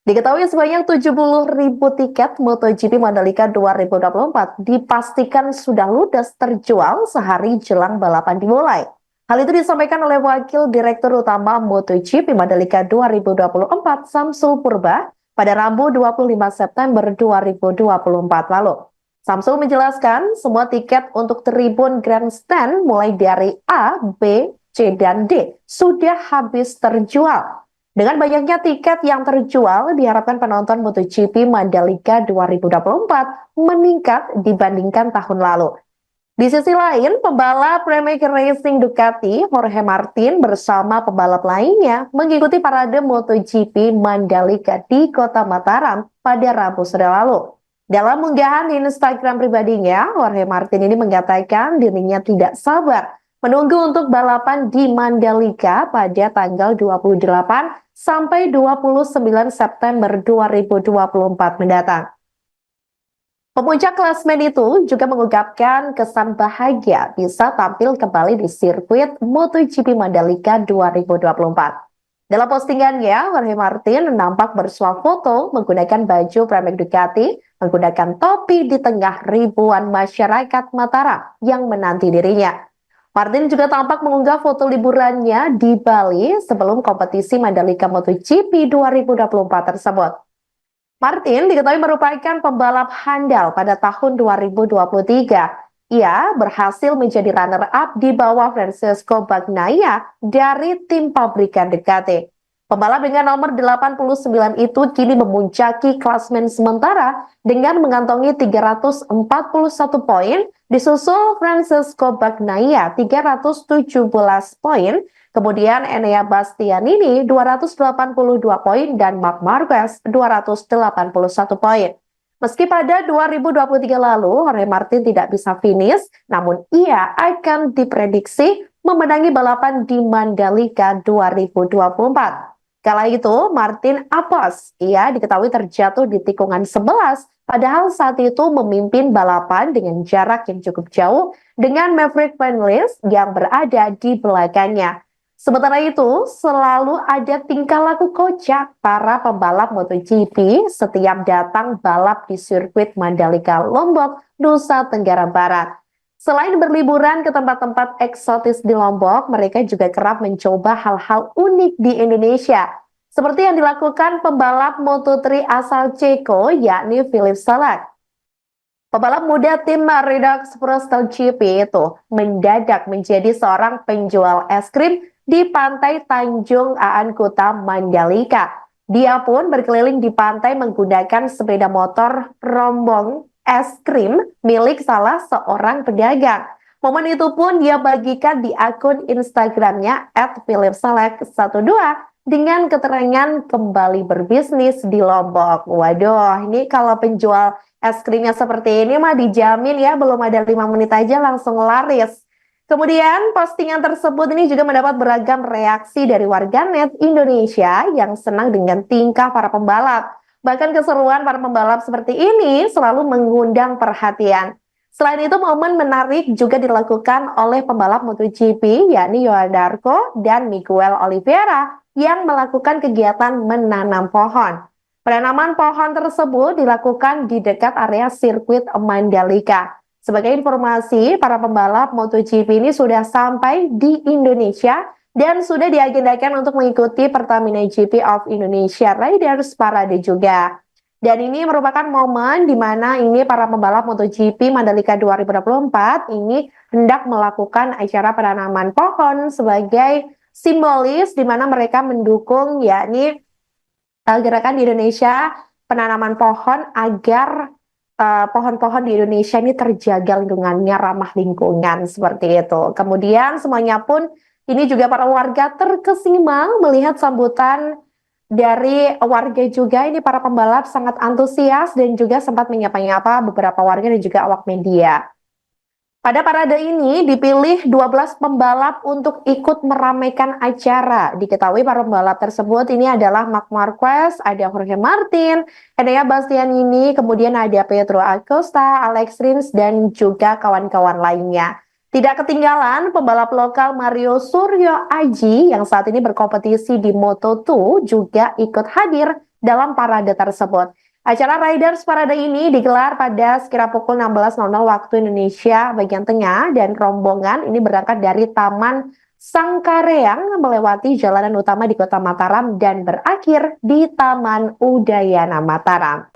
Diketahui sebanyak 70.000 tiket MotoGP Mandalika 2024 dipastikan sudah ludes terjual sehari jelang balapan dimulai. Hal itu disampaikan oleh Wakil Direktur Utama MotoGP Mandalika 2024 Samsul Purba pada Rabu 25 September 2024 lalu. Samsul menjelaskan semua tiket untuk tribun grandstand mulai dari A, B, C, dan D sudah habis terjual. Dengan banyaknya tiket yang terjual, diharapkan penonton MotoGP Mandalika 2024 meningkat dibandingkan tahun lalu. Di sisi lain, pembalap Pramac Racing Ducati, Jorge Martin bersama pembalap lainnya mengikuti parade MotoGP Mandalika di Kota Mataram pada Rabu sore lalu. Dalam unggahan di Instagram pribadinya, Jorge Martin ini mengatakan dirinya tidak sabar menunggu untuk balapan di Mandalika pada tanggal 28 sampai 29 September 2024 mendatang. Pemuncak klasmen itu juga mengungkapkan kesan bahagia bisa tampil kembali di sirkuit MotoGP Mandalika 2024. Dalam postingannya, Jorge Martin nampak bersuah foto menggunakan baju Pramac Ducati, menggunakan topi di tengah ribuan masyarakat Mataram yang menanti dirinya. Martin juga tampak mengunggah foto liburannya di Bali sebelum kompetisi Mandalika MotoGP 2024 tersebut. Martin diketahui merupakan pembalap handal pada tahun 2023. Ia berhasil menjadi runner-up di bawah Francesco Bagnaia dari tim pabrikan Ducati. Pembalap dengan nomor 89 itu kini memuncaki klasmen sementara dengan mengantongi 341 poin, disusul Francesco Bagnaia 317 poin, kemudian Enea Bastianini 282 poin dan Marc Marquez 281 poin. Meski pada 2023 lalu Jorge Martin tidak bisa finish, namun ia akan diprediksi memenangi balapan di Mandalika 2024. Kala itu, Martin apes. Ia diketahui terjatuh di tikungan 11, padahal saat itu memimpin balapan dengan jarak yang cukup jauh dengan Maverick Vinales yang berada di belakangnya. Sementara itu, selalu ada tingkah laku kocak para pembalap MotoGP setiap datang balap di sirkuit Mandalika Lombok, Nusa Tenggara Barat. Selain berliburan ke tempat-tempat eksotis di Lombok, mereka juga kerap mencoba hal-hal unik di Indonesia. Seperti yang dilakukan pembalap Moto3 asal Ceko, yakni Philippe Salat. Pembalap muda tim Redux Bristol GP itu mendadak menjadi seorang penjual es krim di pantai Tanjung Aan Kuta Mandalika. Dia pun berkeliling di pantai menggunakan sepeda motor rombong es krim milik salah seorang pedagang. Momen itu pun dia bagikan di akun Instagramnya @philipselek12 dengan keterangan kembali berbisnis di Lombok. Waduh, ini kalau penjual es krimnya seperti ini mah dijamin ya, belum ada 5 menit aja langsung laris. Kemudian postingan tersebut ini juga mendapat beragam reaksi dari warganet Indonesia yang senang dengan tingkah para pembalap. Bahkan keseruan para pembalap seperti ini selalu mengundang perhatian. Selain itu, momen menarik juga dilakukan oleh pembalap MotoGP, yakni Johan Zarco dan Miguel Oliveira, yang melakukan kegiatan menanam pohon. Penanaman pohon tersebut dilakukan di dekat area sirkuit Mandalika. Sebagai informasi, para pembalap MotoGP ini sudah sampai di Indonesia dan sudah diagendakan untuk mengikuti Pertamina GP of Indonesia Riders Parade juga. Dan ini merupakan momen di mana ini para pembalap MotoGP Mandalika 2024 ini hendak melakukan acara penanaman pohon sebagai simbolis di mana mereka mendukung yakni gerakan di Indonesia penanaman pohon agar pohon-pohon di Indonesia ini terjaga lingkungannya, ramah lingkungan seperti itu. Kemudian semuanya pun ini juga para warga terkesima melihat sambutan dari warga juga. Ini para pembalap sangat antusias dan juga sempat menyapa-nyapa beberapa warga dan juga awak media. Pada parade ini dipilih 12 pembalap untuk ikut meramaikan acara. Diketahui para pembalap tersebut ini adalah Marc Marquez, ada Jorge Martin, Enea Bastianini, kemudian ada Pedro Acosta, Alex Rins, dan juga kawan-kawan lainnya. Tidak ketinggalan pembalap lokal Mario Suryo Aji yang saat ini berkompetisi di Moto2 juga ikut hadir dalam parade tersebut. Acara Riders Parade ini digelar pada sekira pukul 16.00 waktu Indonesia bagian tengah, dan rombongan ini berangkat dari Taman Sangkareang melewati jalanan utama di Kota Mataram dan berakhir di Taman Udayana Mataram.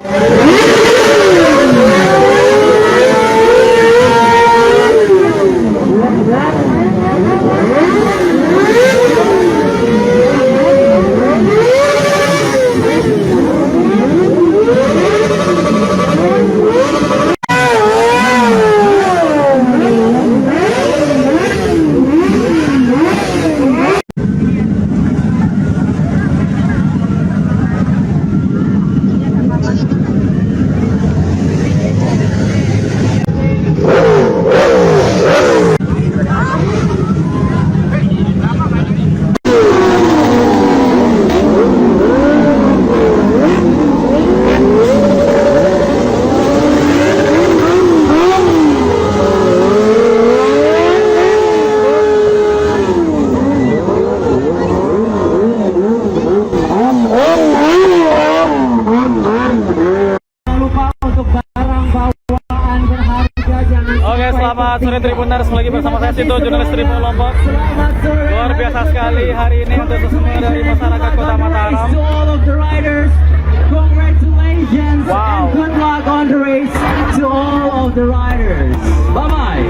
Selamat sore Tribuners, lagi bersama saya Tito, jurnalis Tribun Lombok. Luar biasa sekali hari ini untuk semua dari masyarakat Kota Mataram. Wow. Good luck on the race to all of the riders. Bye bye.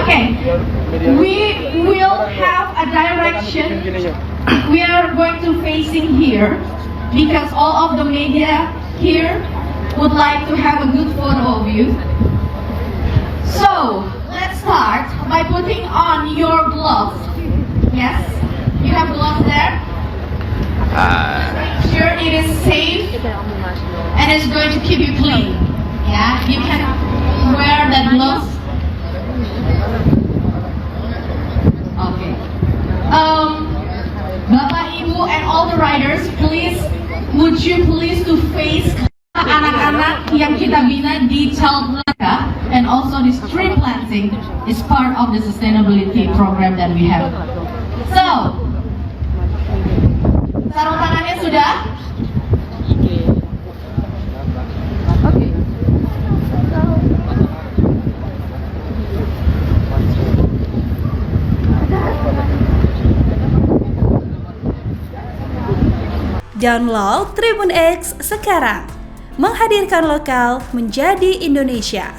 Okay, we will have a direction. We are going to facing here because all of the media here would like to have a good photo of you. So let's start by putting on your gloves. Yes, you have gloves there. Make sure it is safe and it's going to keep you clean. Yeah, you can wear that gloves. Okay. Bapak, Ibu, and all the riders, please, would you please to face anak-anak yang kita bina di Child Laka, and also this tree planting is part of the sustainability program that we have. So, sarung tangannya sudah? Download Tribun X sekarang, menghadirkan lokal menjadi Indonesia.